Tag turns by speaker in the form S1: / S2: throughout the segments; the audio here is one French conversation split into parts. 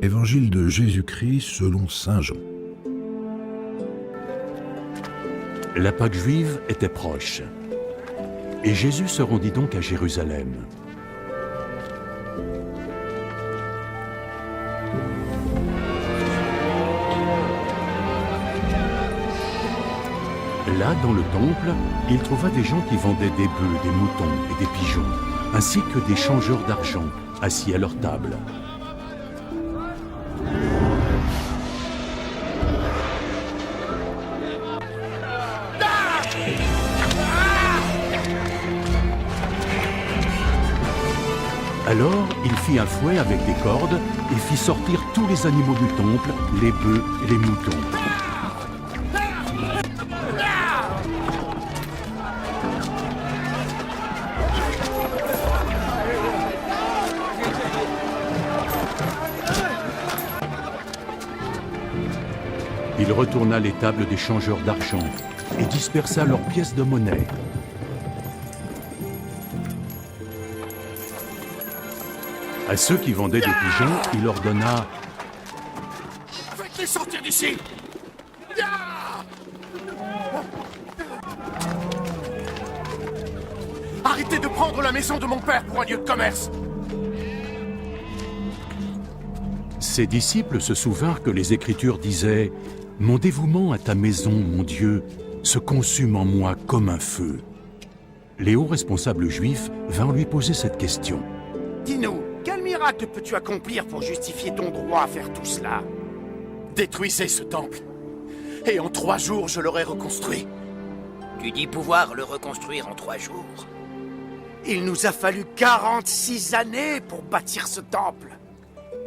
S1: Évangile de Jésus-Christ selon saint Jean.
S2: La Pâque juive était proche, et Jésus se rendit donc à Jérusalem. Là, dans le temple, il trouva des gens qui vendaient des bœufs, des moutons et des pigeons, ainsi que des changeurs d'argent, assis à leur table. Alors, il fit un fouet avec des cordes et fit sortir tous les animaux du temple, les bœufs et les moutons. Il retourna les tables des changeurs d'argent et dispersa leurs pièces de monnaie. À ceux qui vendaient des pigeons, il ordonna «
S3: Faites-les sortir d'ici !» Arrêtez de prendre la maison de mon père pour un lieu de commerce.
S2: Ses disciples se souvinrent que les Écritures disaient « Mon dévouement à ta maison, mon Dieu, se consume en moi comme un feu. » Les hauts responsables juifs vinrent lui poser cette question.
S3: Dis-nous, quel miracle peux-tu accomplir pour justifier ton droit à faire tout cela? Détruisez ce temple, et en 3 jours je l'aurai reconstruit.
S4: Tu dis pouvoir le reconstruire en 3 jours.
S3: Il nous a fallu 46 années pour bâtir ce temple.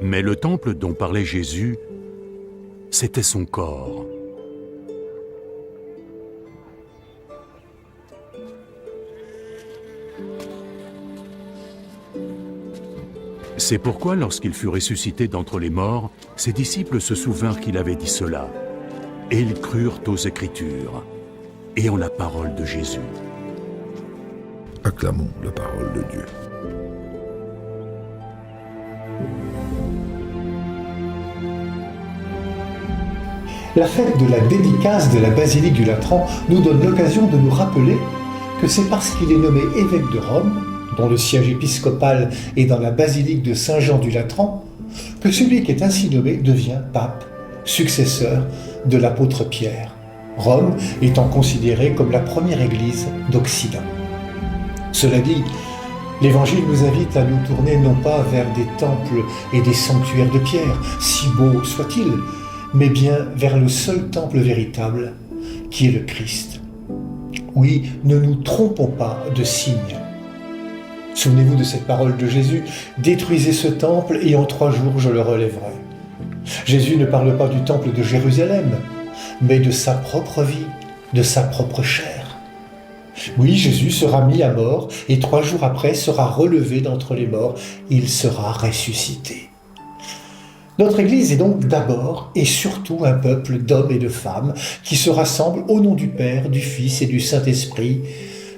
S2: Mais le temple dont parlait Jésus, c'était son corps. C'est pourquoi, lorsqu'il fut ressuscité d'entre les morts, ses disciples se souvinrent qu'il avait dit cela. Et ils crurent aux Écritures et en la parole de Jésus.
S1: Acclamons la parole de Dieu.
S5: La fête de la dédicace de la basilique du Latran nous donne l'occasion de nous rappeler que c'est parce qu'il est nommé évêque de Rome, dont le siège épiscopal est dans la basilique de Saint-Jean du Latran, que celui qui est ainsi nommé devient pape, successeur de l'apôtre Pierre, Rome étant considérée comme la première église d'Occident. Cela dit, l'Évangile nous invite à nous tourner non pas vers des temples et des sanctuaires de pierre, si beaux soient-ils, mais bien vers le seul temple véritable, qui est le Christ. Oui, ne nous trompons pas de signe. Souvenez-vous de cette parole de Jésus, « Détruisez ce temple et en 3 jours je le relèverai ». Jésus ne parle pas du temple de Jérusalem, mais de sa propre vie, de sa propre chair. Oui, Jésus sera mis à mort et 3 jours après sera relevé d'entre les morts, il sera ressuscité. Notre Église est donc d'abord et surtout un peuple d'hommes et de femmes qui se rassemblent au nom du Père, du Fils et du Saint-Esprit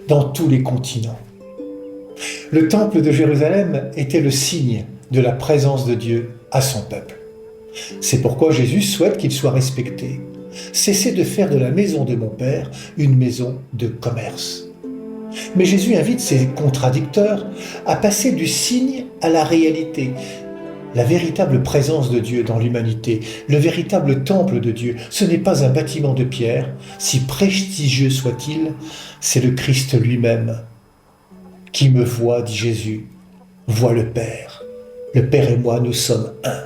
S5: dans tous les continents. Le temple de Jérusalem était le signe de la présence de Dieu à son peuple. C'est pourquoi Jésus souhaite qu'il soit respecté. Cessez de faire de la maison de mon Père une maison de commerce. Mais Jésus invite ses contradicteurs à passer du signe à la réalité. La véritable présence de Dieu dans l'humanité, le véritable temple de Dieu, ce n'est pas un bâtiment de pierre, si prestigieux soit-il, c'est le Christ lui-même. Qui me voit, dit Jésus, voit le Père. Le Père et moi, nous sommes un.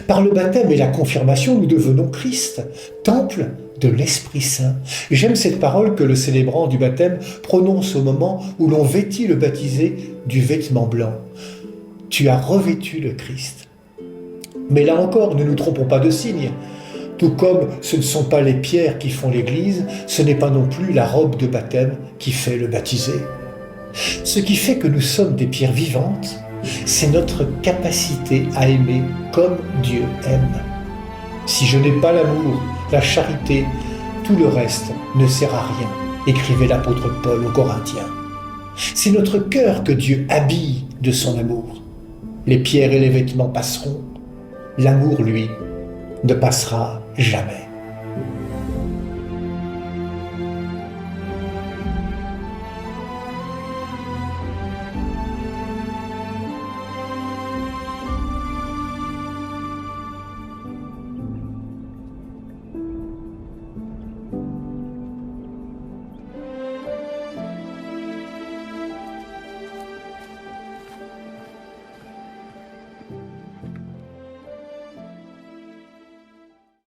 S5: Par le baptême et la confirmation, nous devenons Christ, temple de l'Esprit Saint. J'aime cette parole que le célébrant du baptême prononce au moment où l'on vêtit le baptisé du vêtement blanc. Tu as revêtu le Christ. Mais là encore, ne nous trompons pas de signe. Tout comme ce ne sont pas les pierres qui font l'Église, ce n'est pas non plus la robe de baptême qui fait le baptisé. Ce qui fait que nous sommes des pierres vivantes, c'est notre capacité à aimer comme Dieu aime. Si je n'ai pas l'amour, la charité, tout le reste ne sert à rien, écrivait l'apôtre Paul aux Corinthiens. C'est notre cœur que Dieu habille de son amour. Les pierres et les vêtements passeront, L'amour, lui, ne passera jamais.